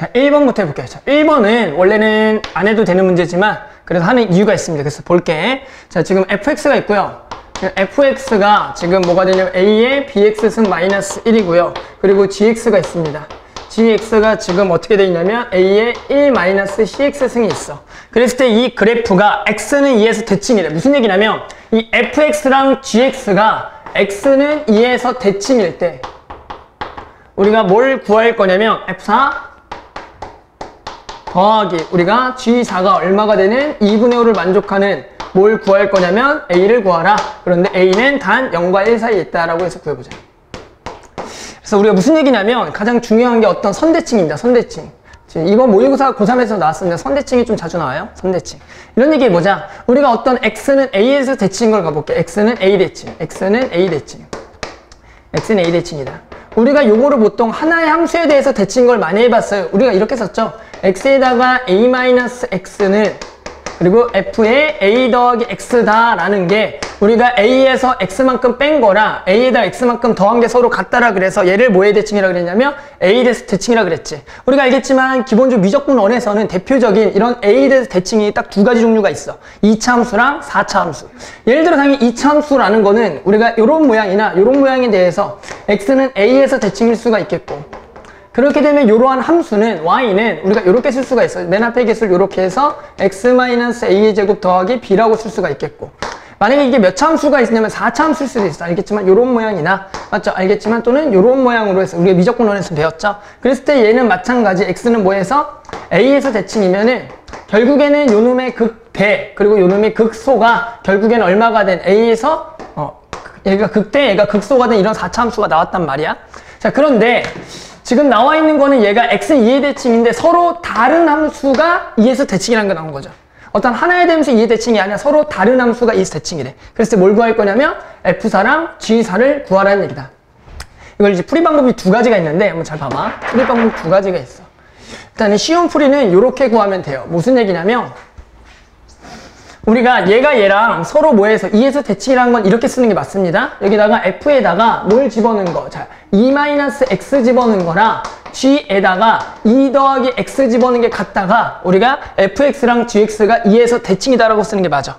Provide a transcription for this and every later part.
자, 1번부터 해볼게요. 자, 1번은 원래는 안 해도 되는 문제지만 그래서 하는 이유가 있습니다. 그래서 볼게. 자, 지금 fx가 있고요. fx가 지금 뭐가 되냐면 a의 bx승 마이너스 1이고요. 그리고 gx가 있습니다. gx가 지금 어떻게 되어 있냐면 a의 1 마이너스 cx승이 있어. 그랬을 때 이 그래프가 x는 2에서 대칭이래. 무슨 얘기냐면 이 fx랑 gx가 x는 2에서 대칭일 때 우리가 뭘 구할 거냐면 f4 더하기 우리가 g4가 얼마가 되는 2분의 5를 만족하는 뭘 구할 거냐면 a를 구하라. 그런데 a는 단 0과 1 사이에 있다라고 해서 구해보자. 그래서 우리가 무슨 얘기냐면 가장 중요한 게 어떤 선대칭입니다. 선대칭. 지금 이번 모의고사 고3에서 나왔었는데 선대칭이 좀 자주 나와요. 선대칭. 이런 얘기 해보자. 우리가 어떤 x는 a에서 대칭인 걸 가볼게. x는 a 대칭. x는 a 대칭. x는 a 대칭이다. 우리가 요거를 보통 하나의 함수에 대해서 대칭 걸 많이 해봤어요. 우리가 이렇게 썼죠. x에다가 a-x는 그리고 f에 a 더하기 x다 라는 게 우리가 a에서 x만큼 뺀 거랑 a에다 x만큼 더한 게 서로 같다라 그래서 얘를 뭐의 대칭이라 그랬냐면 a 대해서 대칭이라 그랬지. 우리가 알겠지만 기본적으로 미적분원에서는 대표적인 이런 a 대해서 대칭이 딱 두 가지 종류가 있어. 2차 함수랑 4차 함수. 예를 들어 당연히 2차 함수라는 거는 우리가 요런 모양이나 요런 모양에 대해서 x는 a에서 대칭일 수가 있겠고 그렇게 되면 이러한 함수는 y는 우리가 이렇게 쓸 수가 있어요. 맨 앞에 개수를 이렇게 해서 x-a의 제곱 더하기 b라고 쓸 수가 있겠고 만약에 이게 몇 차 함수가 있냐면 4차 함수일 수도 있어. 알겠지만 이런 모양이나 맞죠? 알겠지만 또는 이런 모양으로 해서 우리가 미적분원에서 배웠죠? 그랬을 때 얘는 마찬가지 x는 뭐해서 a에서 대칭이면은 결국에는 요놈의 극대 그리고 요놈의 극소가 결국에는 얼마가 된 a에서 얘가 극대 얘가 극소가 된 이런 4차 함수가 나왔단 말이야. 자 그런데 지금 나와 있는 거는 얘가 x는 2의 대칭인데 서로 다른 함수가 2에서 대칭이라는 게 나온 거죠. 어떤 하나의 함수 2의 대칭이 아니라 서로 다른 함수가 2에서 대칭이래. 그래서 뭘 구할 거냐면 f4랑 g4를 구하라는 얘기다. 이걸 이제 풀이 방법이 두 가지가 있는데 한번 잘 봐봐. 풀이 방법이 두 가지가 있어. 일단은 쉬운 풀이는 이렇게 구하면 돼요. 무슨 얘기냐면 우리가 얘가 얘랑 서로 뭐해서 2에서 대칭이라는 건 이렇게 쓰는 게 맞습니다. 여기다가 f에다가 뭘 집어넣은 거. 자, 2-x 집어넣은 거랑 g에다가 2 더하기 x 집어넣은 게 같다가 우리가 fx랑 gx가 2에서 대칭이다라고 쓰는 게 맞아.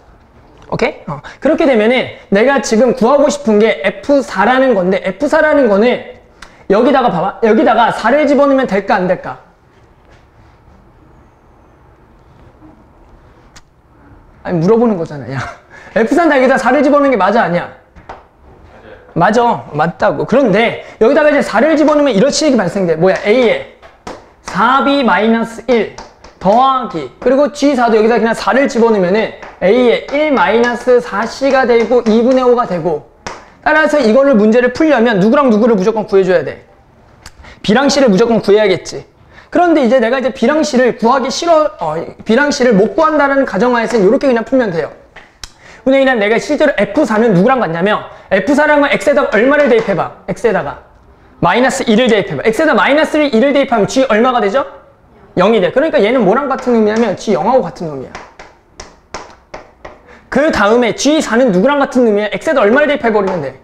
오케이? 그렇게 되면은 내가 지금 구하고 싶은 게 f4라는 건데 f4라는 거는 여기다가 봐봐. 여기다가 4를 집어넣으면 될까 안 될까? 아니 물어보는 거잖아. 야, f4는 여기다 4를 집어넣는 게 맞아 아니야? 맞아. 맞다고. 그런데 여기다가 이제 4를 집어넣으면 이런 식이 발생돼. 뭐야? a에 4b-1 더하기 그리고 g4도 여기다 그냥 4를 집어넣으면은 a에 1-4c가 되고 2분의 5가 되고 따라서 이거를 문제를 풀려면 누구랑 누구를 무조건 구해줘야 돼. b랑 c를 무조건 구해야겠지. 그런데 이제 내가 이제 b랑 c를 구하기 싫어, b랑 c를 못 구한다는 가정하에서는 이렇게 그냥 풀면 돼요. 왜냐면 내가 실제로 f4는 누구랑 같냐면 f4랑 건 x에다가 얼마를 대입해봐. x에다가 마이너스 1을 대입해봐. x에다 마이너스 1을 대입하면 g 얼마가 되죠? 0이 돼. 그러니까 얘는 뭐랑 같은 놈이냐면 g 0하고 같은 놈이야. 그 다음에 g4는 누구랑 같은 놈이야? x에다 얼마를 대입해버리면 돼?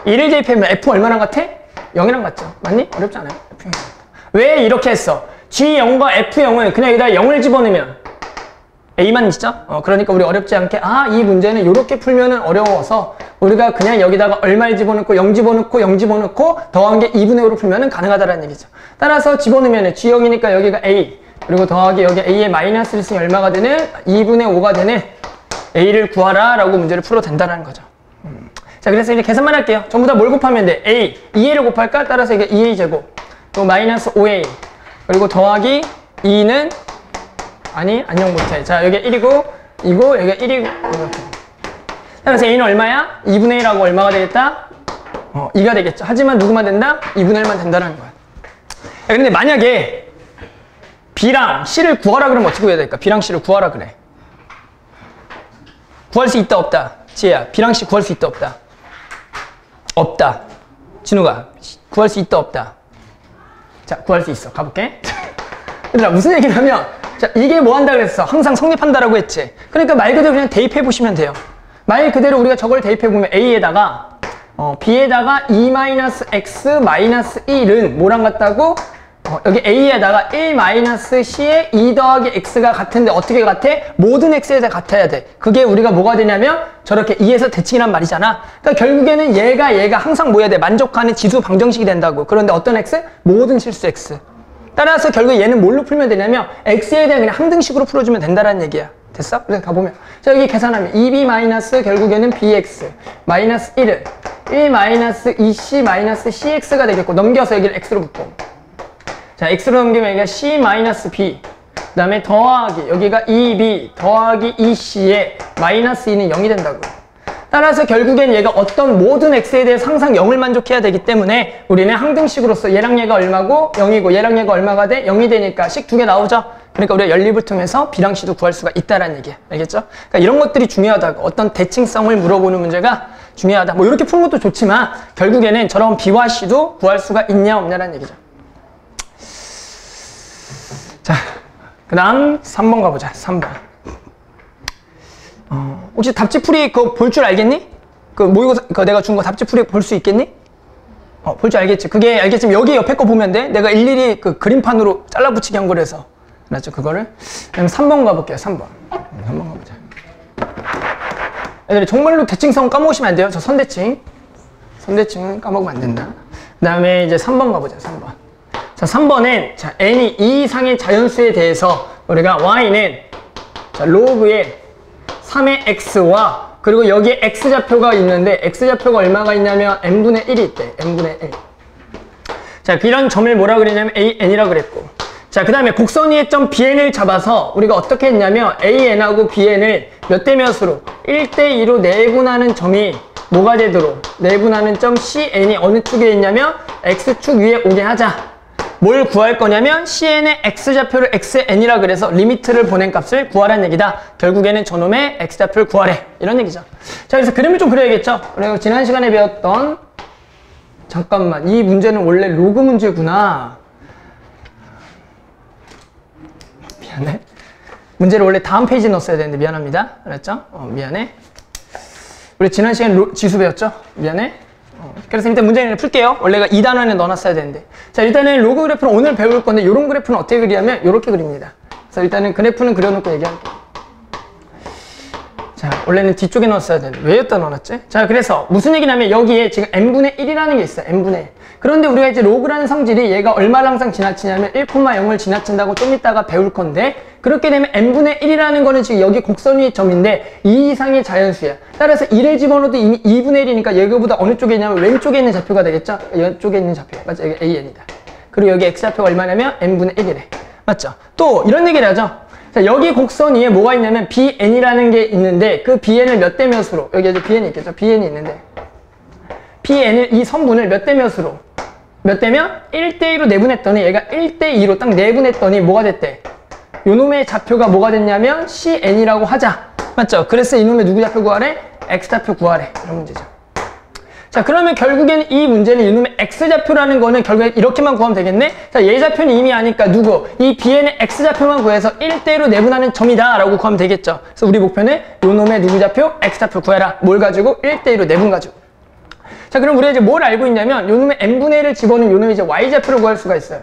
1을 대입하면 f 얼마랑 같아? 0이랑 같죠. 맞니? 어렵지 않아요? f 0. 왜 이렇게 했어? G0과 F0은 그냥 여기다 0을 집어넣으면 A만 있죠? 그러니까 우리 어렵지 않게 이 문제는 이렇게 풀면은 어려워서 우리가 그냥 여기다가 얼마를 집어넣고 0 집어넣고 0 집어넣고 더한 게 2분의 5로 풀면은 가능하다라는 얘기죠. 따라서 집어넣으면은 G0이니까 여기가 A 그리고 더하기 여기 A의 마이너스 1승이 얼마가 되는? 2분의 5가 되는 A를 구하라 라고 문제를 풀어도 된다는 거죠. 자 그래서 이제 계산만 할게요. 전부 다 뭘 곱하면 돼? A, 2A를 곱할까? 따라서 이게 2A 제곱 또 마이너스 5A 그리고 더하기 2는 아니 안녕 못해. 자 여기 1이고 이거 여기가 1이고 이렇게. 그래서 A는 얼마야? 2분의 1하고 얼마가 되겠다? 2가 되겠죠. 하지만 누구만 된다? 2분의 1만 된다는 거야. 그런데 만약에 B랑 C를 구하라 그러면 어떻게 해야 될까? B랑 C를 구하라 그래. 구할 수 있다 없다? 지혜야 B랑 C 구할 수 있다 없다? 없다. 진우가 구할 수 있다 없다? 자, 구할 수 있어. 가볼게. 얘들아, 무슨 얘기를 하면, 자, 이게 뭐 한다 그랬어? 항상 성립한다라고 했지. 그러니까 말 그대로 그냥 대입해 보시면 돼요. 말 그대로 우리가 저걸 대입해 보면 A에다가, B에다가 2-x-1은 뭐랑 같다고? 여기 a에다가 1-c에 2 더하기 x가 같은데 어떻게 같아? 모든 x에 대해 같아야 돼. 그게 우리가 뭐가 되냐면 저렇게 2에서 대칭이란 말이잖아. 그러니까 결국에는 얘가 항상 뭐 해야 돼? 만족하는 지수 방정식이 된다고. 그런데 어떤 x? 모든 실수 x. 따라서 결국 얘는 뭘로 풀면 되냐면 x에 대한 그냥 항등식으로 풀어주면 된다는 얘기야. 됐어? 그래서 가보면 자 여기 계산하면 2b 마이너스 결국에는 bx 마이너스 1은 1-2c 마이너스 cx가 되겠고 넘겨서 여기를 x로 묶고 자 x로 넘기면 여기가 c 마이너스 b 그 다음에 더하기 여기가 2b 더하기 2c에 마이너스 2는 0이 된다고. 따라서 결국엔 얘가 어떤 모든 x에 대해 항상 0을 만족해야 되기 때문에 우리는 항등식으로서 얘랑 얘가 얼마고 0이고 얘랑 얘가 얼마가 돼? 0이 되니까 식 두 개 나오죠? 그러니까 우리가 연립을 통해서 b랑 c도 구할 수가 있다라는 얘기야. 알겠죠? 그러니까 이런 것들이 중요하다고. 어떤 대칭성을 물어보는 문제가 중요하다. 뭐 이렇게 푸는 것도 좋지만 결국에는 저런 b와 c도 구할 수가 있냐 없냐라는 얘기죠. 자, 그 다음 3번 가보자. 3번. 혹시 답지풀이 그거 볼 줄 알겠니? 그 모의고사 그 내가 준 거 답지풀이 볼 수 있겠니? 볼 줄 알겠지. 그게 알겠지만 여기 옆에 거 보면 돼. 내가 일일이 그 그림판으로 잘라붙이기 한 거라서. 알았죠? 그거를. 그럼 3번 가볼게요. 3번. 3번 가보자. 애들이 정말로 대칭성 까먹으시면 안 돼요. 저 선대칭. 선대칭은 까먹으면 안 된다. 그 다음에 이제 3번 가보자. 3번. 자, 3번엔 자, n이 2 이상의 자연수에 대해서 우리가 y는 자, 로그의 3의 x와 그리고 여기에 x좌표가 있는데 x좌표가 얼마가 있냐면 n분의 1이 있대. n분의 1. 자, 이런 점을 뭐라 그랬냐면 an이라고 그랬고 자, 그 다음에 곡선 위의 점 bn을 잡아서 우리가 어떻게 했냐면 an하고 bn을 몇 대 몇으로 1대2로 내분하는 점이 뭐가 되도록 내분하는 점 cn이 어느 축에 있냐면 x축 위에 오게 하자. 뭘 구할 거냐면 cn의 x좌표를 xn이라 그래서 리미트를 보낸 값을 구하라는 얘기다. 결국에는 저놈의 x좌표를 구하래. 이런 얘기죠. 자, 그래서 그림을 좀 그려야겠죠. 그리고 지난 시간에 배웠던 잠깐만 이 문제는 원래 로그 문제구나. 미안해. 문제를 원래 다음 페이지에 넣었어야 되는데 미안합니다. 알았죠? 미안해. 우리 지난 시간에 지수 배웠죠? 미안해. 그래서 일단 문제를 풀게요. 원래가 2단원에 넣어놨어야 되는데. 자, 일단은 로그 그래프는 오늘 배울 건데 이런 그래프는 어떻게 그리냐면 이렇게 그립니다. 그래서 일단은 그래프는 그려놓고 얘기할게요. 자, 원래는 뒤쪽에 넣었어야 되는데 왜 여기다 넣어놨지? 자, 그래서 무슨 얘기냐면 여기에 지금 n분의 1이라는 게 있어요. n분의 1. 그런데 우리가 이제 로그라는 성질이 얘가 얼마를 항상 지나치냐면 1,0을 지나친다고 좀 이따가 배울 건데 그렇게 되면 n분의 1이라는 거는 지금 여기 곡선 위의 점인데 2 이상의 자연수야. 따라서 2를 집어넣어도 이미 2분의 1이니까 얘가보다 어느 쪽에 있냐면 왼쪽에 있는 좌표가 되겠죠? 이쪽에 있는 좌표. 맞죠? 여기 an이다. 그리고 여기 x좌표가 얼마냐면 n분의 1이래. 맞죠? 또 이런 얘기를 하죠. 자, 여기 곡선 위에 뭐가 있냐면 bn이라는 게 있는데 그 bn을 몇 대 몇으로 여기 이제 bn이 있겠죠? bn이 있는데 bn을 이 선분을 몇 대 몇으로 몇 대면 1대2로 내분했더니 얘가 1대2로 딱 내분했더니 뭐가 됐대? 요놈의 좌표가 뭐가 됐냐면 cn이라고 하자. 맞죠? 그래서 이놈의 누구 좌표 구하래? x좌표 구하래. 이런 문제죠. 자, 그러면 결국엔 이 문제는 이놈의 x좌표라는 거는 결국에 이렇게만 구하면 되겠네? 자, 얘 좌표는 이미 아니까 누구? 이 bn의 x좌표만 구해서 1대1로 내분하는 점이다 라고 구하면 되겠죠. 그래서 우리 목표는 요놈의 누구 좌표? x좌표 구해라. 뭘 가지고? 1대1로 내분 가지고. 자, 그럼 우리가 이제 뭘 알고 있냐면 요놈의 n분의 1을 집어넣은 요놈의 이제 y좌표를 구할 수가 있어요.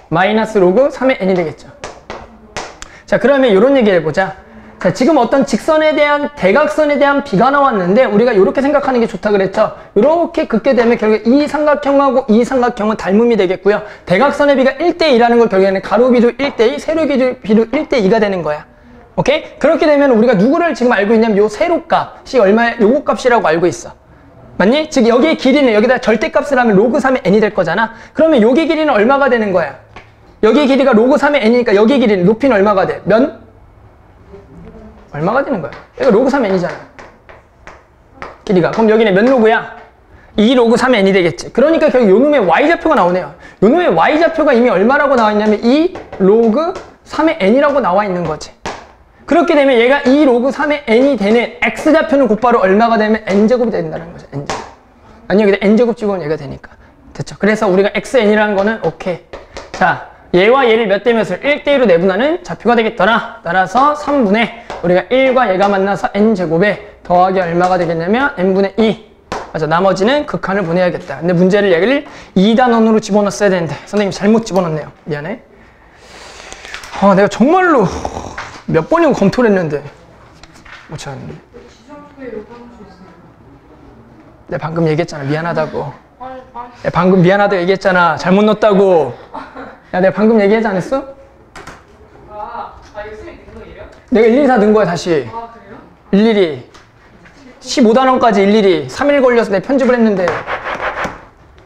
마이너스 로그 3의 n이 되겠죠. 자, 그러면 이런 얘기 해보자. 자, 지금 어떤 직선에 대한 대각선에 대한 비가 나왔는데 우리가 이렇게 생각하는 게 좋다 그랬죠. 이렇게 긋게 되면 결국에 이 삼각형하고 이 삼각형은 닮음이 되겠고요. 대각선의 비가 1대2라는 걸 결국에는 가로 비도 1대2, 세로 비도 1대2가 되는 거야. 오케이? 그렇게 되면 우리가 누구를 지금 알고 있냐면 요 세로 값이 얼마야? 요거 값이라고 알고 있어. 맞니? 즉 여기의 길이는 여기다 절대값을 하면 로그 3의 n이 될 거잖아. 그러면 여기 길이는 얼마가 되는 거야? 여기의 길이가 로그 3의 n이니까 여기의 길이는 높이는 얼마가 돼? 면? 얼마가 되는 거야? 여기가 로그 3의 n이잖아. 길이가. 그럼 여기는 몇 로그야? 2 로그 3의 n이 되겠지. 그러니까 결국 요놈의 y좌표가 나오네요. 요놈의 y좌표가 이미 얼마라고 나와 있냐면 2 로그 3의 n이라고 나와 있는 거지. 그렇게 되면 얘가 2 로그 3의 n이 되는 x좌표는 곧바로 얼마가 되면 n제곱이 된다는 거죠. n제곱. 아니 여기다 n제곱 집어넣으면 얘가 되니까. 됐죠? 그래서 우리가 xn이라는 거는 오케이. 자, 얘와 얘를 몇 대 몇을 1대1로 내분하는 좌표가 되겠더라. 따라서 3분의 우리가 1과 얘가 만나서 n제곱에 더하기 얼마가 되겠냐면 n분의 2. 맞아. 나머지는 극한을 보내야겠다. 근데 문제를 얘기를 2단원으로 집어넣었어야 되는데 선생님 잘못 집어넣었네요. 미안해. 내가 정말로 몇 번이고 검토를 했는데 못 찾았는데. 내가 방금 얘기했잖아. 미안하다고. 내가 방금 미안하다고 얘기했잖아. 잘못 넣었다고. 야, 내가 방금 얘기하지 않았어? 이거 쌤이 넣은 거예요? 내가 일일이 다 넣은 거야, 다시. 아, 그래요? 일일이. 15단원까지 일일이 3일 걸려서 내가 편집을 했는데,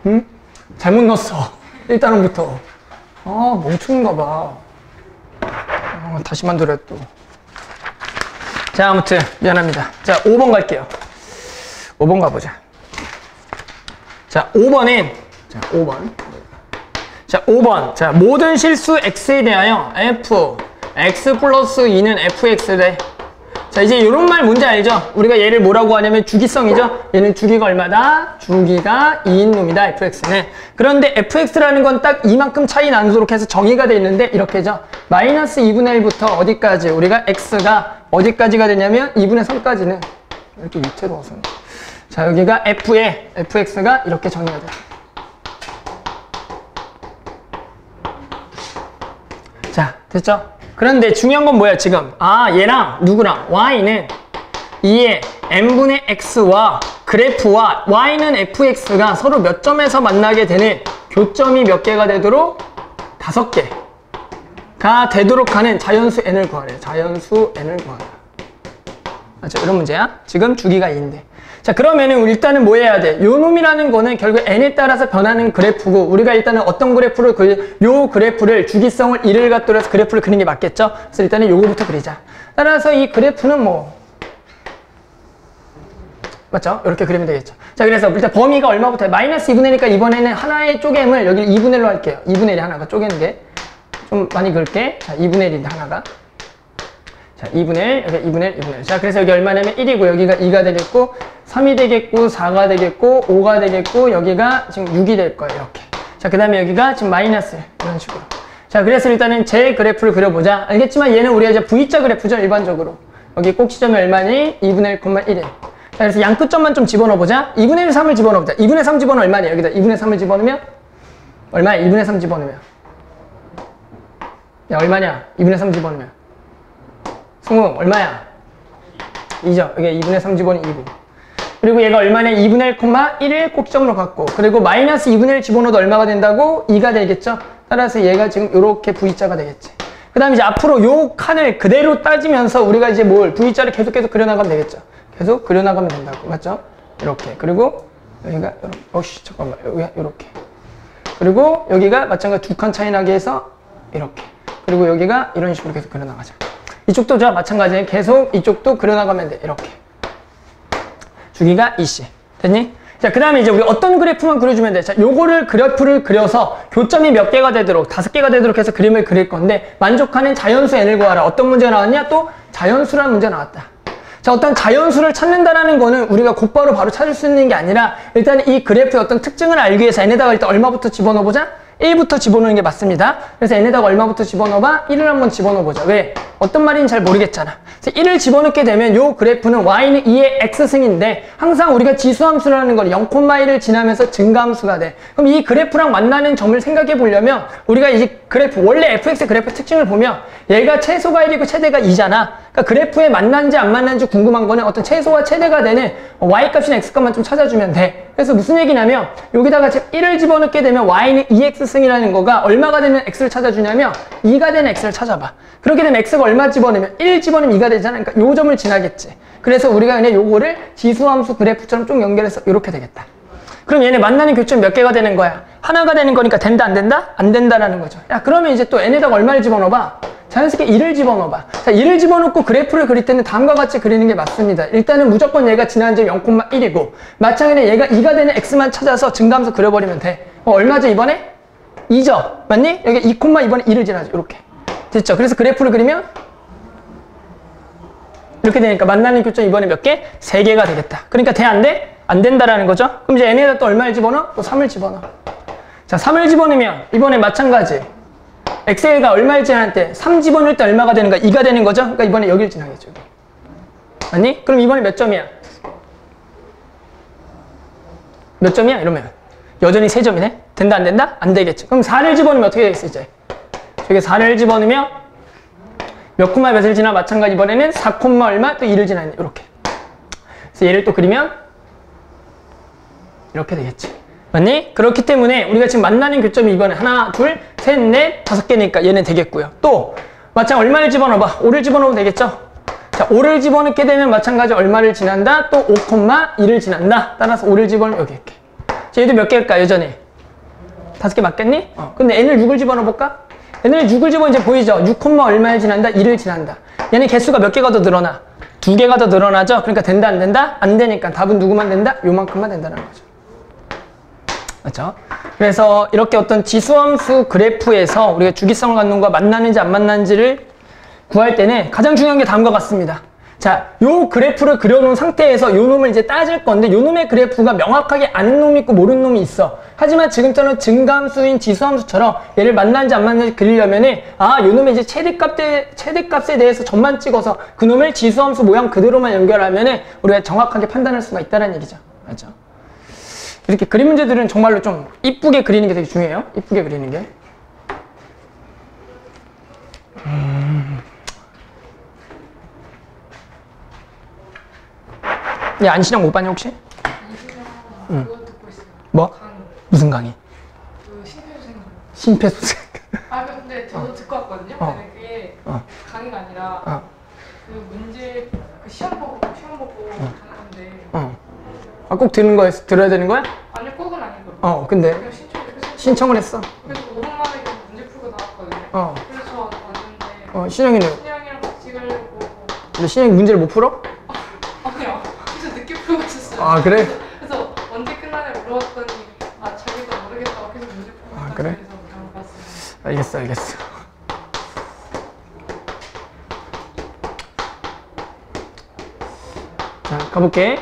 응? 잘못 넣었어. 1단원부터. 멍청인가 봐. 다시 만들어야 또. 자, 아무튼, 미안합니다. 자, 5번 갈게요. 5번 가보자. 자, 5번은, 자, 5번. 자, 5번. 자, 모든 실수 x에 대하여 f, x 플러스 2는 fx 대. 자, 이제 이런 말 뭔지 알죠? 우리가 얘를 뭐라고 하냐면 주기성이죠? 얘는 주기가 얼마다? 주기가 2인 놈이다, fx는. 그런데 fx라는 건 딱 이만큼 차이 나누도록 해서 정의가 돼 있는데, 이렇게죠? 마이너스 2분의 1부터 어디까지? 우리가 x가 어디까지가 되냐면 2분의 3까지는 이렇게 밑으로 와서. 자, 여기가 f에 fx가 이렇게 정의가 돼요. 자, 됐죠? 그런데 중요한 건 뭐야, 지금? 얘랑 누구랑? y는 2의 n분의 x와 그래프와 y는 fx가 서로 몇 점에서 만나게 되는 교점이 몇 개가 되도록? 5개가 되도록 하는 자연수 n을 구하래요. 자연수 n을 구하래요. 맞죠? 이런 문제야. 지금 주기가 2인데. 자, 그러면은 우리 일단은 뭐 해야 돼? 요 놈이라는 거는 결국 n에 따라서 변하는 그래프고, 우리가 일단은 어떤 그래프를 요 그래프를 주기성을 1을 갖도록 해서 그래프를 그리는 게 맞겠죠? 그래서 일단은 요거부터 그리자. 따라서 이 그래프는 뭐 맞죠? 이렇게 그리면 되겠죠. 자, 그래서 일단 범위가 얼마부터 해? 마이너스 2분의 1이니까 이번에는 하나의 쪼개임을 여기 2분의 1로 할게요. 2분의 1이 하나가 쪼개는 게 좀 많이 그을게. 자, 2분의 1인데 하나가. 자, 2분의 1, 여기 2분의 1, 2분의 1. 자, 그래서 여기 얼마냐면 1이고, 여기가 2가 되겠고, 3이 되겠고, 4가 되겠고, 5가 되겠고, 여기가 지금 6이 될 거예요, 이렇게. 자, 그 다음에 여기가 지금 마이너스, 이런 식으로. 자, 그래서 일단은 제 그래프를 그려보자. 알겠지만 얘는 우리가 이제 V자 그래프죠, 일반적으로. 여기 꼭 지점이 얼마니? 2분의 1,1에. 자, 그래서 양 끝점만 좀 집어넣어보자. 2분의 1, 3을 집어넣어보자. 2분의 3 집어넣으면 얼마냐? 여기다 2분의 3을 집어넣으면? 얼마야? 2분의 3 집어넣으면. 야, 얼마냐? 2분의 3 집어넣으면. 승우, 얼마야? 2죠. 여기 2분의 3 집어넣으면 2고. 그리고 얘가 얼마냐? 2분의 1,1을 꼭지점으로 갖고. 그리고 마이너스 2분의 1 집어넣어도 얼마가 된다고? 2가 되겠죠? 따라서 얘가 지금 이렇게 V자가 되겠지. 그 다음에 이제 앞으로 요 칸을 그대로 따지면서 우리가 이제 뭘? V자를 계속 그려나가면 되겠죠? 계속 그려나가면 된다고. 맞죠? 이렇게. 그리고 여기가, 잠깐만. 여기가 이렇게. 그리고 여기가 마찬가지로 두 칸 차이 나게 해서 이렇게. 그리고 여기가 이런 식으로 계속 그려나가자. 이쪽도 자 마찬가지에 계속 이쪽도 그려나가면 돼. 이렇게. 주기가 2C. 됐니? 자, 그 다음에 이제 우리 어떤 그래프만 그려주면 돼. 자, 요거를 그래프를 그려서 교점이 몇 개가 되도록, 5개가 되도록 해서 그림을 그릴 건데, 만족하는 자연수 n을 구하라. 어떤 문제가 나왔냐? 또 자연수라는 문제가 나왔다. 자, 어떤 자연수를 찾는다라는 거는 우리가 곧바로 바로 찾을 수 있는 게 아니라, 일단 이 그래프의 어떤 특징을 알기 위해서 n에다가 일단 얼마부터 집어넣어보자? 1부터 집어넣는 게 맞습니다. 그래서 n에다가 얼마부터 집어넣어봐? 1을 한번 집어넣어보자. 왜? 어떤 말인지 잘 모르겠잖아. 그래서 1을 집어넣게 되면 요 그래프는 y는 2의 x승인데, 항상 우리가 지수함수라는 건 0,1을 지나면서 증가함수가 돼. 그럼 이 그래프랑 만나는 점을 생각해 보려면 우리가 이 그래프, 원래 fx 그래프 특징을 보면 얘가 최소가 1이고 최대가 2잖아. 그러니까 그래프에 만난지 안 만난지 궁금한 거는 어떤 최소와 최대가 되는 y값이나 x값만 좀 찾아주면 돼. 그래서 무슨 얘기냐면 여기다가 지금 1을 집어넣게 되면 y는 2x승이라는 거가 얼마가 되면 x를 찾아주냐면 2가 되는 x를 찾아봐. 그렇게 되면 x가 얼마 집어넣으면 1 집어넣으면 2가 되잖아. 그러니까 요 점을 지나겠지. 그래서 우리가 그냥 요거를 지수함수 그래프처럼 쭉 연결해서 이렇게 되겠다. 그럼 얘네 만나는 교점이 몇 개가 되는 거야? 하나가 되는 거니까 된다 안 된다? 안 된다라는 거죠. 야, 그러면 이제 또 n에다가 얼마를 집어넣어봐? 자연스럽게 1을 집어넣어봐. 자, 1을 집어넣고 그래프를 그릴 때는 다음과 같이 그리는 게 맞습니다. 일단은 무조건 얘가 지난 점이 0,1이고 마찬가지로 얘가 2가 되는 x만 찾아서 증가함수 그려버리면 돼. 얼마죠 이번에? 2죠? 맞니? 여기 2, 이번에 2를 지나죠. 이렇게. 됐죠? 그래서 그래프를 그리면 이렇게 되니까 만나는 교점 이번에 몇 개? 3개가 되겠다. 그러니까 돼? 안 돼? 안 된다라는 거죠? 그럼 이제 n에다 또 얼마를 집어넣어? 또 3을 집어넣어. 자, 3을 집어넣으면 이번에 마찬가지. x가 얼마를 지날 때 3 집어넣을 때 얼마가 되는 거야? 2가 되는 거죠? 그러니까 이번에 여기를 지나겠죠. 맞니? 그럼 이번에 몇 점이야? 몇 점이야? 이러면 여전히 3점이네? 된다 안 된다? 안 되겠지. 그럼 4를 집어넣으면 어떻게 되겠어 이제? 저기 4를 집어넣으면 몇 콤마 몇을 지나 마찬가지 이번에는 4 콤마 얼마 또 2를 지나는 이렇게. 그래서 얘를 또 그리면 이렇게 되겠지. 맞니? 그렇기 때문에 우리가 지금 만나는 교점이 이번에 하나, 둘, 셋, 넷, 5개니까 얘는 되겠고요. 또 마찬가지 얼마를 집어넣어봐. 5를 집어넣으면 되겠죠? 자, 5를 집어넣게 되면 마찬가지 얼마를 지난다? 또 5,2를 지난다. 따라서 5를 집어넣으면 여기 이렇게. 자, 얘도 몇 개일까 여전히? 5개 맞겠니? 근데 n을 6을 집어넣어볼까? n을 6을 집어넣으면 이제 보이죠? 6, 얼마를 지난다? 2를 지난다. 얘는 개수가 몇 개가 더 늘어나? 2개가 더 늘어나죠? 그러니까 된다 안 된다? 안 되니까 답은 누구만 된다? 요만큼만 된다는 거죠. 맞죠? 그래서 이렇게 어떤 지수함수 그래프에서 우리가 주기성을 갖는 놈과 만나는지 안 만나는지를 구할 때는 가장 중요한 게 다음과 같습니다. 자, 요 그래프를 그려놓은 상태에서 요 놈을 이제 따질 건데 요 놈의 그래프가 명확하게 아는 놈이 있고 모르는 놈이 있어. 하지만 지금처럼 증가함수인 지수함수처럼 얘를 만나는지 안 만나는지 그리려면은 요 놈의 이제 최대값에 대해서 점만 찍어서 그 놈을 지수함수 모양 그대로만 연결하면은 우리가 정확하게 판단할 수가 있다는 얘기죠. 맞죠? 이렇게 그림 문제들은 정말로 좀 이쁘게 그리는 게 되게 중요해요. 이쁘게 그리는 게. 야, 안신영 못 봤냐 혹시? 응. 그거 듣고 있어요. 뭐? 강의. 무슨 강의? 그 심폐소생. 심폐소생. 근데 저도 듣고 왔거든요. 근데 그게 강의가 아니라 그 문제 그 시험 보고 가는 건데. 꼭 들어야 되는 거야? 아니 꼭은 아니고. 근데 그냥 신청을 했어. 그래서 5분 만에 문제 풀고 나왔거든요. 그래서 왔는데. 신영이는? 신영이랑 같이 가려고. 근데 신영이 문제를 못 풀어? 아니요. 진짜 늦게 풀고 있었어요. 그래? 그래서 언제 끝나냐 물어봤더니 자기도 모르겠다고 계속 문제 풀고 있다고 그래? 그래서 그냥 봤어요. 알겠어. 자, 가볼게.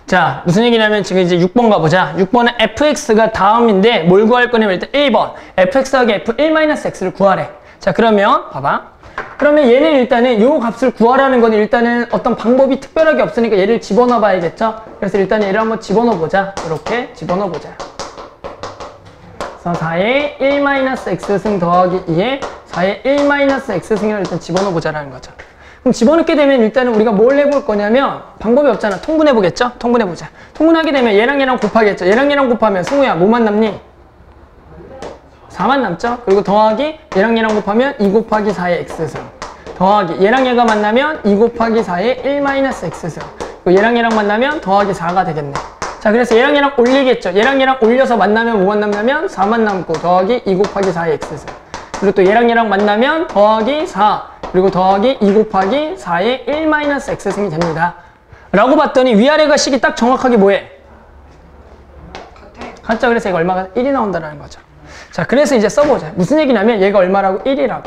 자, 무슨 얘기냐면 지금 이제 6번 가보자. 6번은 fx가 다음인데 뭘 구할 거냐면 일단 1번 fx 하기 f1-x를 구하래. 자, 그러면 봐봐. 그러면 얘는 일단은 요 값을 구하라는 건 일단은 어떤 방법이 특별하게 없으니까 얘를 집어넣어 봐야겠죠? 그래서 일단 얘를 한번 집어넣어 보자. 이렇게 집어넣어 보자. 그래서 4의 1-x승 더하기 2의 4의 1-x승을 일단 집어넣어 보자라는 거죠. 그럼 집어넣게 되면 일단은 우리가 뭘 해볼 거냐면 방법이 없잖아. 통분해 보겠죠? 통분해 보자. 통분하게 되면 얘랑 곱하겠죠? 얘랑 곱하면 승우야 뭐만 남니? 4만 남죠? 그리고 더하기 얘랑 곱하면 2 곱하기 4의 x승 더하기 얘랑 얘가 만나면 2 곱하기 4의 1-x승 그리고 얘랑 만나면 더하기 4가 되겠네. 자, 그래서 얘랑 올리겠죠? 얘랑 올려서 만나면 뭐만 남냐면 4만 남고 더하기 2 곱하기 4의 x승 그리고 또 얘랑 만나면 더하기 4 그리고 더하기 2 곱하기 4의 1-x승이 됩니다. 라고 봤더니 위아래가 식이 딱 정확하게 뭐해? 같죠? 그래서 얘가 얼마가 1이 나온다는 거죠. 자, 그래서 이제 써보자. 무슨 얘기냐면 얘가 얼마라고? 1이라고.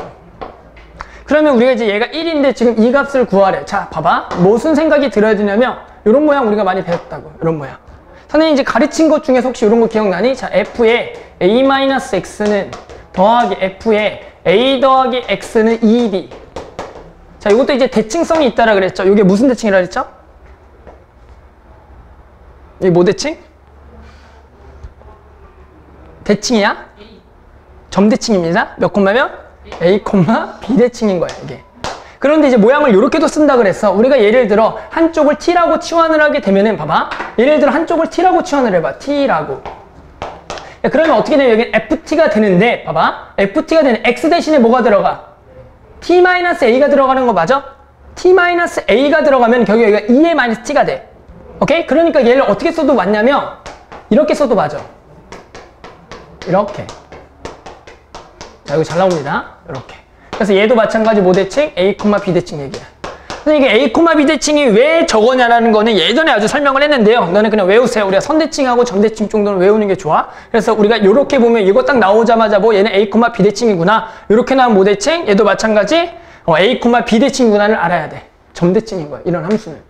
그러면 우리가 이제 얘가 1인데 지금 이 값을 구하래. 자, 봐봐. 무슨 생각이 들어야 되냐면 이런 모양 우리가 많이 배웠다고. 이런 모양. 선생님이 이제 가르친 것 중에서 혹시 이런 거 기억나니? 자, f의 a-x는 더하기 f의 a 더하기 x는 2b. 자, 이것도 이제 대칭성이 있다라 그랬죠? 이게 무슨 대칭이라 그랬죠? 이게 뭐 대칭? 대칭이야? 점대칭입니다. 몇 콤마면? A, B 대칭인 거야, 이게. 그런데 이제 모양을 이렇게도 쓴다 그랬어. 우리가 예를 들어 한쪽을 T라고 치환을 하게 되면은 봐봐. 예를 들어 한쪽을 T라고 치환을 해봐. T라고. 야, 그러면 어떻게 되면 여기 FT가 되는데 봐봐. FT가 되는 X 대신에 뭐가 들어가? T-A가 들어가는 거 맞아? T-A가 들어가면 결국 여기가 2의 T가 돼. 오케이? 그러니까 얘를 어떻게 써도 맞냐면 이렇게 써도 맞아. 이렇게. 자, 이거 잘 나옵니다. 이렇게. 그래서 얘도 마찬가지 뭐 대칭? A, B 대칭 얘기야. 그래서 이게 A, B 대칭이 왜 저거냐라는 거는 예전에 아주 설명을 했는데요. 너는 그냥 외우세요. 우리가 선대칭하고 점대칭 정도는 외우는 게 좋아. 그래서 우리가 이렇게 보면 이거 딱 나오자마자 뭐 얘는 A, B 대칭이구나. 이렇게 나온 뭐 대칭? 얘도 마찬가지 A, B 대칭이구나를 알아야 돼. 점대칭인 거야. 이런 함수는.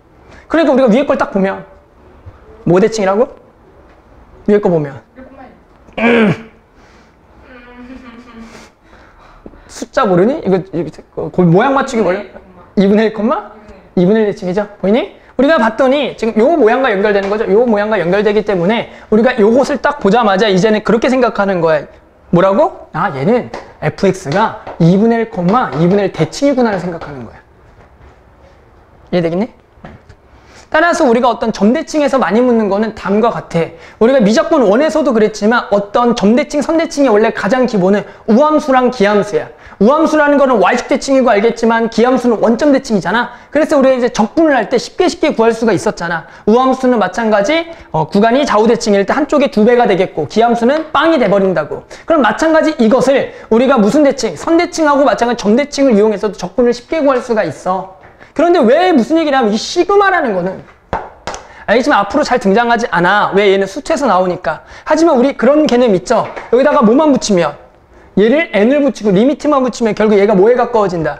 그러니까 우리가 위에 걸 딱 보면 뭐 대칭이라고? 위에 거 보면 숫자 모르니? 이거 모양 맞추기 원래 2분의 1 콤마? 2분의 1 대칭이죠? 보이니? 우리가 봤더니 지금 요 모양과 연결되는 거죠. 요 모양과 연결되기 때문에 우리가 요것을 딱 보자마자 이제는 그렇게 생각하는 거야. 뭐라고? 아, 얘는 fx가 2분의 1, 2분의 1 대칭이구나를 생각하는 거야. 이해되겠니? 따라서 우리가 어떤 점대칭에서 많이 묻는 거는 다음과 같아. 우리가 미적분 1에서도 그랬지만 어떤 점대칭, 선대칭의 원래 가장 기본은 우함수랑 기함수야. 우함수라는 거는 y축 대칭이고 알겠지만 기함수는 원점 대칭이잖아. 그래서 우리가 이제 적분을 할 때 쉽게 구할 수가 있었잖아. 우함수는 마찬가지 구간이 좌우 대칭일 때 한쪽에 2배가 되겠고 기함수는 빵이 돼버린다고. 그럼 마찬가지 이것을 우리가 무슨 대칭? 선대칭하고 마찬가지 점대칭을 이용해서도 적분을 쉽게 구할 수가 있어. 그런데 왜 무슨 얘기를 하면 이 시그마라는 거는 알겠지만 앞으로 잘 등장하지 않아. 왜? 얘는 수트에서 나오니까. 하지만 우리 그런 개념 있죠. 여기다가 뭐만 붙이면 얘를 n을 붙이고 리미트만 붙이면 결국 얘가 뭐에 가까워진다?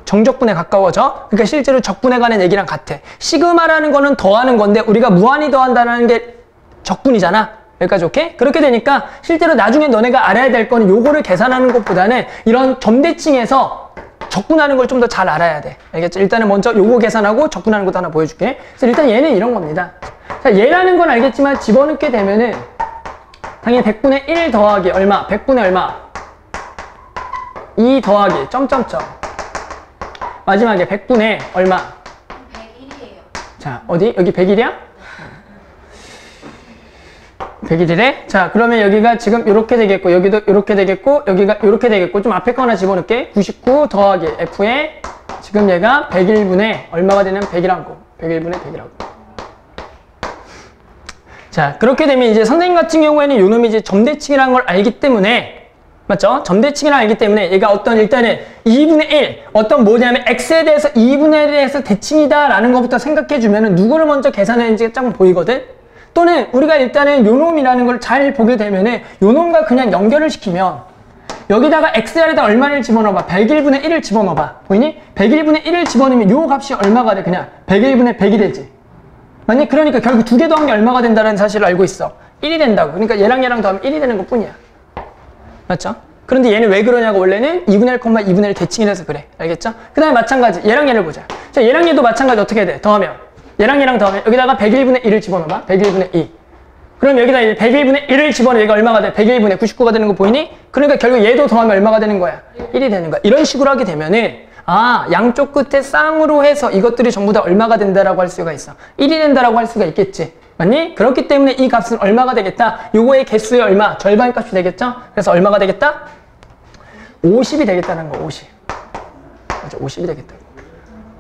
정적분에 가까워져. 그러니까 실제로 적분에 관한 얘기랑 같아. 시그마라는 거는 더하는 건데 우리가 무한히 더한다는 게 적분이잖아. 여기까지 오케이? 그렇게 되니까 실제로 나중에 너네가 알아야 될 거는 요거를 계산하는 것보다는 이런 점대칭에서 적분하는 걸 좀 더 잘 알아야 돼. 알겠죠? 일단은 먼저 요거 계산하고 적분하는 것도 하나 보여줄게. 그래서 일단 얘는 이런 겁니다. 자, 얘라는 건 알겠지만 집어넣게 되면은 당연히 100분의 1 더하기 얼마? 100분의 얼마? 2 더하기 점점점. 마지막에 100분의 얼마? 101이에요. 자, 어디? 여기 100일이야? 100일이래? 자, 그러면 여기가 지금 이렇게 되겠고, 여기도 이렇게 되겠고, 여기가 이렇게 되겠고, 좀 앞에 거 하나 집어넣을게. 99 더하기 F에 지금 얘가 100일분의 얼마가 되냐면 100이라고. 100일분의 100이라고. 자, 그렇게 되면 이제 선생님 같은 경우에는 요 놈이 이제 점대칭이라는 걸 알기 때문에 맞죠? 점대칭이라는 알기 때문에 얘가 어떤 일단은 2분의 1 어떤 뭐냐면 x에 대해서 2분의 1에 대해서 대칭이다 라는 것부터 생각해 주면은 누구를 먼저 계산했는지가 조금 보이거든? 또는 우리가 일단은 요 놈이라는 걸 잘 보게 되면은 요 놈과 그냥 연결을 시키면 여기다가 xr에다 얼마를 집어넣어봐. 101분의 1을 집어넣어봐. 보이니? 101분의 1을 집어넣으면 요 값이 얼마가 돼? 그냥 101분의 100이 되지. 맞니? 그러니까 결국 두 개 더한 게 얼마가 된다는 사실을 알고 있어. 1이 된다고. 그러니까 얘랑 얘랑 더하면 1이 되는 것 뿐이야. 맞죠? 그런데 얘는 왜 그러냐고. 원래는 2분의 1, 2분의 1 대칭이라서 그래. 알겠죠? 그 다음에 마찬가지 얘랑 얘를 보자. 자, 얘랑 얘도 마찬가지 어떻게 돼? 더하면 얘랑 얘랑 더하면 여기다가 101분의 1을 집어넣어봐. 101분의 2. 그럼 여기다 이제 101분의 1을 집어넣으면 얘가 얼마가 돼? 101분의 99가 되는 거 보이니? 그러니까 결국 얘도 더하면 얼마가 되는 거야? 1이 되는 거야. 이런 식으로 하게 되면은 아, 양쪽 끝에 쌍으로 해서 이것들이 전부 다 얼마가 된다라고 할 수가 있어. 1이 된다라고 할 수가 있겠지. 맞니? 그렇기 때문에 이 값은 얼마가 되겠다? 요거의 개수의 얼마? 절반 값이 되겠죠? 그래서 얼마가 되겠다? 50이 되겠다는 거, 50. 맞아, 50이 되겠다.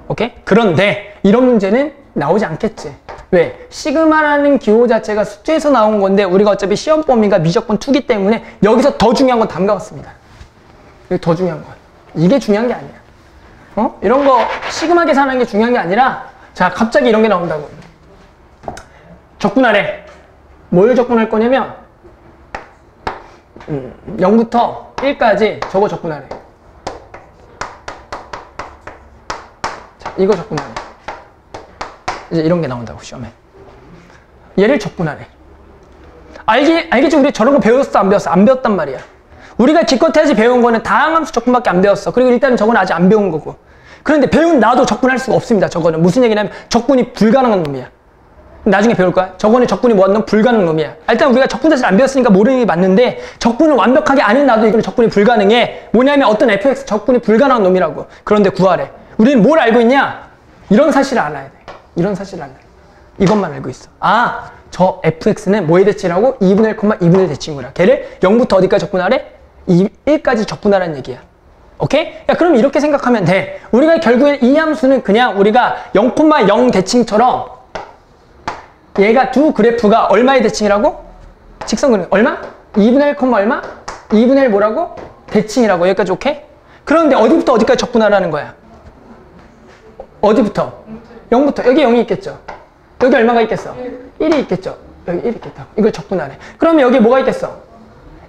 오케이? 그런데 이런 문제는 나오지 않겠지. 왜? 시그마라는 기호 자체가 수트에서 나온 건데 우리가 어차피 시험 범위가 미적분 2기 때문에 여기서 더 중요한 건 다음과 같습니다. 여기 더 중요한 건. 이게 중요한 게 아니야. 이런 거 시그마 계산하는 게 중요한 게 아니라 자, 갑자기 이런 게 나온다고. 적분하래. 뭘 적분할 거냐면 0부터 1까지 저거 적분하래. 자, 이거 적분하래. 이제 이런 게 나온다고 시험에. 얘를 적분하래. 알겠지? 우리 저런 거 배웠어? 안 배웠어? 안 배웠단 말이야. 우리가 기껏해야지 배운 거는 다항함수 적분밖에 안 배웠어. 그리고 일단은 저거는 아직 안 배운 거고. 그런데 배운 나도 적분할 수가 없습니다. 저거는 무슨 얘기냐면 적분이 불가능한 놈이야. 나중에 배울 거야. 저거는 적분이 뭐한 놈? 불가능 놈이야. 일단 우리가 적분 자체를 안 배웠으니까 모르는 게 맞는데 적분을 완벽하게 아는 나도 이거는 적분이 불가능해. 뭐냐면 어떤 fx 적분이 불가능한 놈이라고. 그런데 구하래. 우리는 뭘 알고 있냐? 이런 사실을 알아야 돼. 이런 사실을 알아야 돼. 이것만 알고 있어. 아, 저 fx는 뭐에 대칭이라고? 2분의 1, 2분의 1 대칭이구나. 걔를 0부터 어디까지 적분하래? 1까지 적분하라는 얘기야. 오케이? 야, 그럼 이렇게 생각하면 돼. 우리가 결국엔 이 함수는 그냥 우리가 0,0 대칭처럼 얘가 두 그래프가 얼마의 대칭이라고? 직선 그래프. 얼마? 2분의 1, 얼마? 2분의 1 뭐라고? 대칭이라고. 여기까지 오케이? 그런데 어디부터 어디까지 적분하라는 거야? 어디부터? 0부터. 여기 0이 있겠죠? 여기 얼마가 있겠어? 1이 있겠죠? 여기 1이 있겠다. 이걸 적분하래. 그러면 여기 뭐가 있겠어?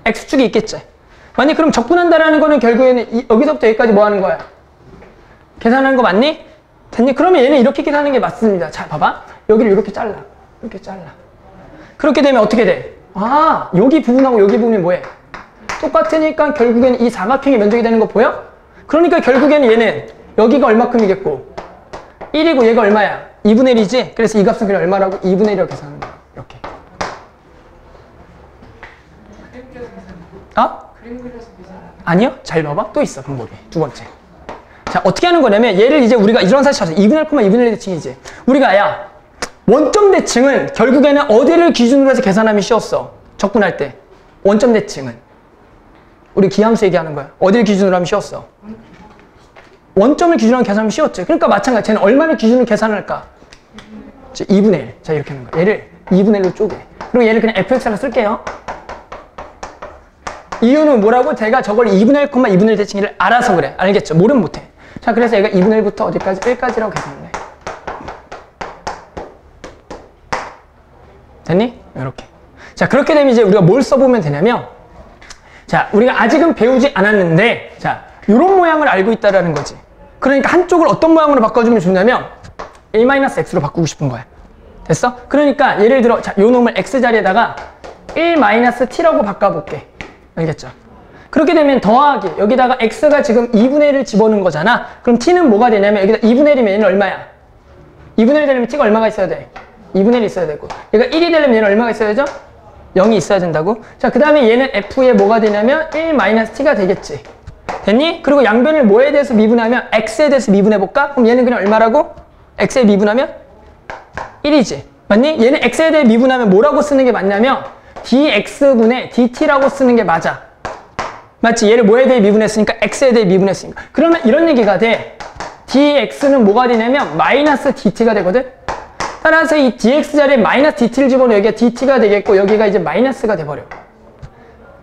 x축이 있겠지? 아니, 그럼 적분한다라는 거는 결국에는 여기서부터 여기까지 뭐 하는 거야? 계산하는 거 맞니? 됐니? 그러면 얘는 이렇게 계산하는 게 맞습니다. 자, 봐봐. 여기를 이렇게 잘라. 이렇게 잘라. 그렇게 되면 어떻게 돼? 아, 여기 부분하고 여기 부분이 뭐해? 똑같으니까 결국에는 이 사각형의 면적이 되는 거 보여? 그러니까 결국에는 얘는 여기가 얼마큼이겠고 1이고 얘가 얼마야? 2분의 1이지? 그래서 이 값은 그냥 얼마라고? 2분의 1이라고 계산하는 거야. 이렇게. 그림 그려서 계산. 어? 그림 그려서 계산. 아니요? 잘 봐봐. 또 있어, 방법이. 두 번째. 자, 어떻게 하는 거냐면, 얘를 이제 우리가 이런 사실 찾아. 2분의 1, 2분의 1 대칭이지. 우리가, 야, 원점 대칭은 결국에는 어디를 기준으로 해서 계산하면 쉬웠어? 접근할 때. 원점 대칭은. 우리 기함수 얘기하는 거야. 어디를 기준으로 하면 쉬웠어? 원점을 기준으로 계산하면 쉬웠지. 그러니까 마찬가지. 쟤는 얼마를 기준으로 계산할까? 2분의 1. 자, 이렇게 하는 거야. 얘를 2분의 1로 쪼개. 그리고 얘를 그냥 fx로 쓸게요. 이유는 뭐라고? 제가 저걸 2분의 1, 2분의 1 대칭을 알아서 그래. 알겠죠? 모르면 못해. 자, 그래서 얘가 2분의 1부터 어디까지? 1까지라고 계산을 해. 됐니? 이렇게. 자, 그렇게 되면 이제 우리가 뭘 써보면 되냐면, 자, 우리가 아직은 배우지 않았는데, 자, 이런 모양을 알고 있다라는 거지. 그러니까 한쪽을 어떤 모양으로 바꿔주면 좋냐면 1-x로 바꾸고 싶은 거야. 됐어? 그러니까 예를 들어 자, 요 놈을 x 자리에다가 1-t라고 바꿔볼게. 알겠죠? 그렇게 되면 더하기 여기다가 x가 지금 2분의 1을 집어넣은 거잖아. 그럼 t는 뭐가 되냐면 여기다 2분의 1이면 얘는 얼마야? 2분의 1 되려면 t가 얼마가 있어야 돼? 2분의 1이 있어야 되고 얘가 1이 되려면 얘는 얼마가 있어야죠? 0이 있어야 된다고. 자, 그 다음에 얘는 f의 뭐가 되냐면 1-t가 되겠지. 됐니? 그리고 양변을 뭐에 대해서 미분하면 x에 대해서 미분해볼까? 그럼 얘는 그냥 얼마라고? x에 미분하면 1이지. 맞니? 얘는 x에 대해 미분하면 뭐라고 쓰는 게 맞냐면 dx분의 dt라고 쓰는 게 맞아. 맞지? 얘를 뭐에 대해 미분했으니까 x에 대해 미분했으니까. 그러면 이런 얘기가 돼. dx는 뭐가 되냐면 마이너스 dt가 되거든? 따라서 이 dx 자리에 마이너스 dt를 집어넣어 여기가 dt가 되겠고 여기가 이제 마이너스가 돼버려.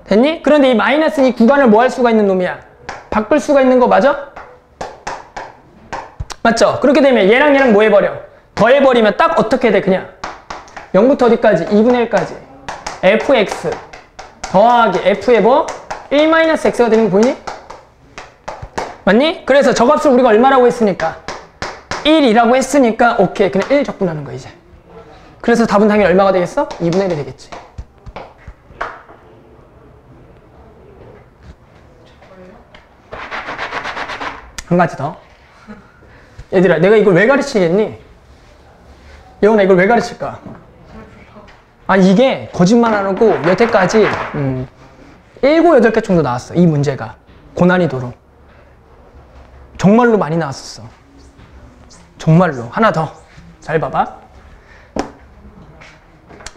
됐니? 그런데 이 마이너스 이 구간을 뭐 할 수가 있는 놈이야? 바꿀 수가 있는 거 맞아? 맞죠? 그렇게 되면 얘랑 얘랑 뭐 해버려? 더해버리면 딱 어떻게 돼? 그냥 0부터 어디까지? 2분의 1까지 fx 더하기 f의 뭐? 1-x가 되는 거 보이니? 맞니? 그래서 저 값을 우리가 얼마라고 했으니까 1이라고 했으니까 오케이 그냥 1 적분하는 거야 이제. 그래서 답은 당연히 얼마가 되겠어? 2분의 1이 되겠지. 한 가지 더. 얘들아, 내가 이걸 왜 가르치겠니? 예원아, 이걸 왜 가르칠까? 아, 이게 거짓말 안 하고 여태까지 7, 8개 정도 나왔어. 이 문제가. 고난이도로. 정말로 많이 나왔었어. 정말로. 하나 더. 잘 봐봐.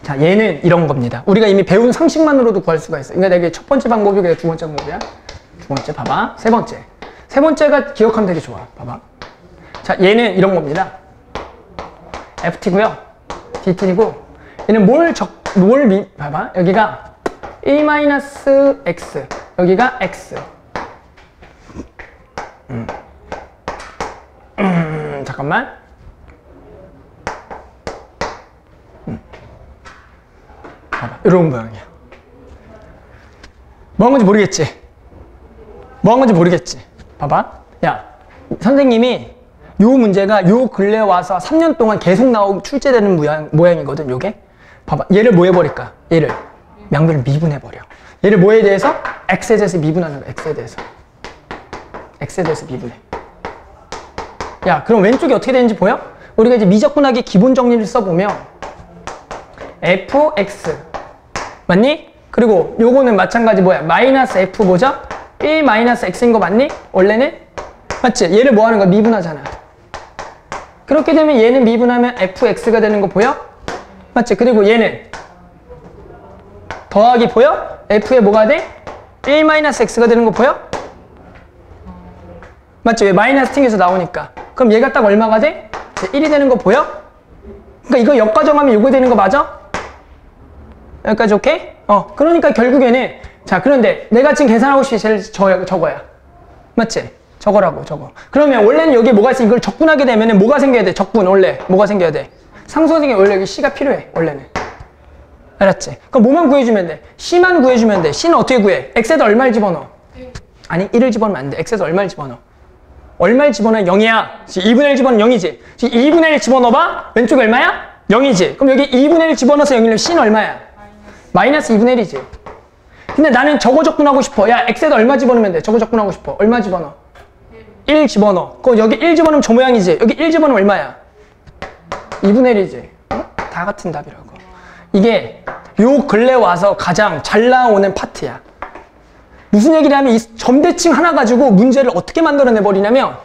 자, 얘는 이런 겁니다. 우리가 이미 배운 상식만으로도 구할 수가 있어. 그러니까 이게 첫 번째 방법이 그냥 두 번째 방법이야. 두 번째 봐봐. 세 번째. 세 번째가 기억하면 되게 좋아. 봐봐. 자, 얘는 이런 겁니다. ft고요. dt이고 얘는 봐봐. 여기가 1-x 여기가 x. 잠깐만. 봐봐. 이런 모양이야. 뭐 한 건지 모르겠지? 뭐 한 건지 모르겠지? 봐봐. 야, 선생님이 요 문제가 요 근래 와서 3년 동안 계속 나오고 출제되는 모양이거든, 요게. 봐봐. 얘를 뭐 해버릴까? 얘를 양변을 미분해버려. 얘를 뭐에 대해서? x에 대해서 미분하는 거야, x에 대해서. x에 대해서 미분해. 야, 그럼 왼쪽이 어떻게 되는지 보여? 우리가 이제 미적분하기 기본 정리를 써보면 fx 맞니? 그리고 요거는 마찬가지 뭐야? 마이너스 f 뭐죠? 1-x인 거 맞니? 원래는? 맞지? 얘를 뭐 하는 거야? 미분하잖아. 그렇게 되면 얘는 미분하면 fx가 되는 거 보여? 맞지? 그리고 얘는 더하기 보여? f에 뭐가 돼? 1-x가 되는 거 보여? 맞지? 왜 마이너스 팅에서 나오니까. 그럼 얘가 딱 얼마가 돼? 1이 되는 거 보여? 그러니까 이거 역과정하면 이거 되는 거 맞아? 여기까지 오케이? 그러니까 결국에는 자, 그런데 내가 지금 계산하고 싶은 게 제일 저거야. 맞지? 저거라고, 저거. 그러면 원래는 여기 뭐가 있으면 이걸 적분하게 되면은 뭐가 생겨야 돼? 적분, 원래. 뭐가 생겨야 돼? 상수선생님 원래 여기 C가 필요해, 원래는. 알았지? 그럼 뭐만 구해주면 돼? C만 구해주면 돼. C는 어떻게 구해? X에다 얼마를 집어넣어? 아니, 1을 집어넣으면 안 돼. X에다 얼마를 집어넣어? 얼마를 집어넣으면 0이야. 2분의 1 집어넣으면 0이지. 지금 2분의 1 집어넣어봐? 왼쪽이 얼마야? 0이지. 그럼 여기 2분의 1 집어넣어서 0이면 C는 얼마야? 마이너스 2분의 1이지. 근데 나는 저거 적분하고 싶어. 야, X에다 얼마 집어넣으면 돼? 저거 적분하고 싶어. 얼마 집어넣어? 1 집어넣어. 그럼 여기 1 집어넣으면 저 모양이지. 여기 1 집어넣으면 얼마야? 2분의 1이지. 다 같은 답이라고. 이게 요 근래 와서 가장 잘 나오는 파트야. 무슨 얘기를 하면 이 점대칭 하나 가지고 문제를 어떻게 만들어내 버리냐면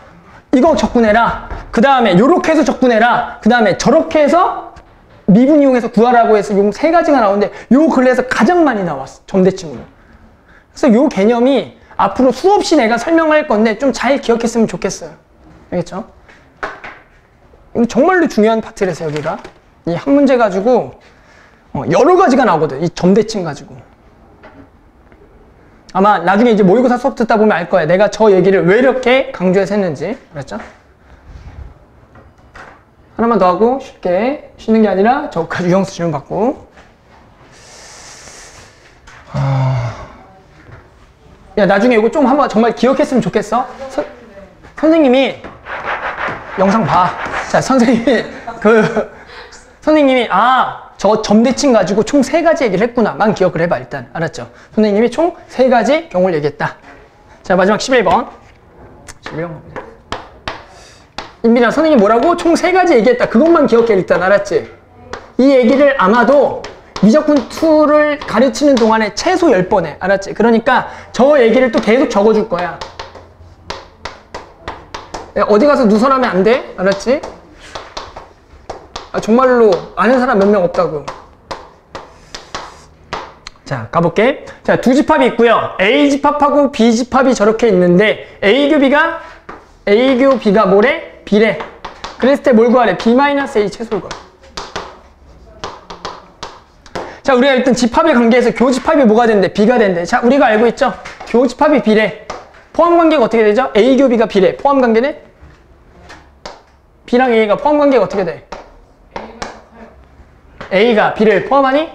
이거 적분해라. 그 다음에 요렇게 해서 적분해라. 그 다음에 저렇게 해서 미분 이용해서 구하라고 해서 요 세 가지가 나오는데 요 근래에서 가장 많이 나왔어. 점대칭으로. 그래서 요 개념이 앞으로 수없이 내가 설명할 건데 좀 잘 기억했으면 좋겠어요. 알겠죠? 이거 정말로 중요한 파트라서 여기가 이 한 문제 가지고 여러 가지가 나오거든. 이 점대칭 가지고. 아마 나중에 이제 모의고사 수업 듣다 보면 알 거야. 내가 저 얘기를 왜 이렇게 강조해서 했는지. 그랬죠? 하나만 더 하고 쉽게 쉬는 게 아니라 저까지 유형수 질문 받고. 야, 나중에 이거 좀 한번 정말 기억했으면 좋겠어. 선생님이 영상 봐. 자, 선생님이 저 점대칭 가지고 총 3가지 얘기를 했구나. 만 기억을 해봐, 일단. 알았죠? 선생님이 총 3가지 경우를 얘기했다. 자, 마지막 11번. 11번 가보자. 인빈아, 선생님이 뭐라고? 총 3가지 얘기했다. 그것만 기억해, 일단. 알았지? 이 얘기를 아마도 미적분 2를 가르치는 동안에 최소 10번 해. 알았지? 그러니까 저 얘기를 또 계속 적어줄 거야. 어디 가서 누설하면 안 돼. 알았지? 정말로 아는 사람 몇 명 없다고. 자, 가볼게. 자, 두 집합이 있고요. A 집합하고 B 집합이 저렇게 있는데 A교 B가 뭐래? B래. 그랬을 때 뭘 구하래? B-A 최소를 구하래. 자, 우리가 일단 집합의 관계에서 교집합이 뭐가 된대? B가 된대. 자, 우리가 알고 있죠? 교집합이 B래. 포함 관계가 어떻게 되죠? A교 B가 B래. 포함 관계는? B랑 A가 포함 관계가 어떻게 돼? A가 B를 포함하니?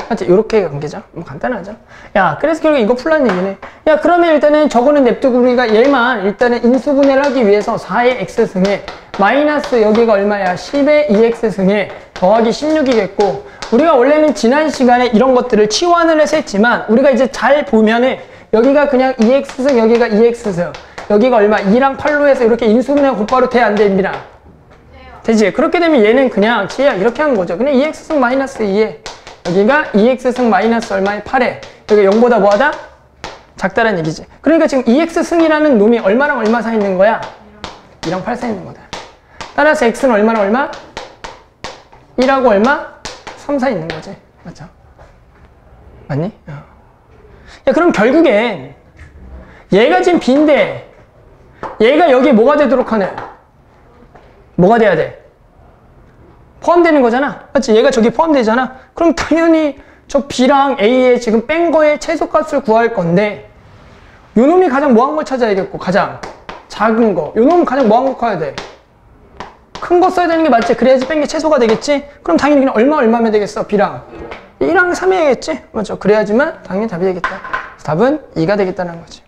맞지? 요렇게 관계죠? 뭐 간단하죠? 야, 그래서 결국 이거 풀라는 얘기네. 야, 그러면 일단은 저거는 냅두고 우리가 얘만 일단은 인수분해를 하기 위해서 4의 X승에 마이너스 여기가 얼마야? 10의 2X승에 더하기 16이겠고 우리가 원래는 지난 시간에 이런 것들을 치환을 해서 했지만 우리가 이제 잘 보면은 여기가 그냥 2X승 여기가 2X승 여기가 얼마? 2랑 8로 해서 이렇게 인수분해가 곧바로 돼? 안 돼? 임빈아? 되지? 그렇게 되면 얘는 그냥 지혜야 이렇게 하는 거죠. 그냥 2x승 마이너스 2에 여기가 2x승 마이너스 얼마에 8에 여기가 0보다 뭐하다? 작다라는 얘기지. 그러니까 지금 2x승이라는 놈이 얼마랑 얼마 사이 있는 거야? 2랑 8 사이 있는 거다. 따라서 x는 얼마랑 얼마? 1하고 얼마? 3 사이 있는 거지. 맞죠? 맞니? 야, 그럼 결국엔 얘가 지금 b인데 얘가 여기에 뭐가 되도록 하네? 뭐가 돼야 돼? 포함되는 거잖아. 맞지? 얘가 저기 포함되잖아. 그럼 당연히 저 B랑 A에 지금 뺀 거의 최소값을 구할 건데 요 놈이 가장 뭐한 걸 찾아야겠고 가장 작은 거. 요 놈은 가장 뭐한 걸 커야 돼? 큰 거 써야 되는 게 맞지? 그래야지 뺀 게 최소가 되겠지? 그럼 당연히 그냥 얼마면 되겠어? B랑 1랑 3 해야겠지? 맞죠? 그래야지만 당연히 답이 되겠다. 그래서 답은 2가 되겠다는 거지.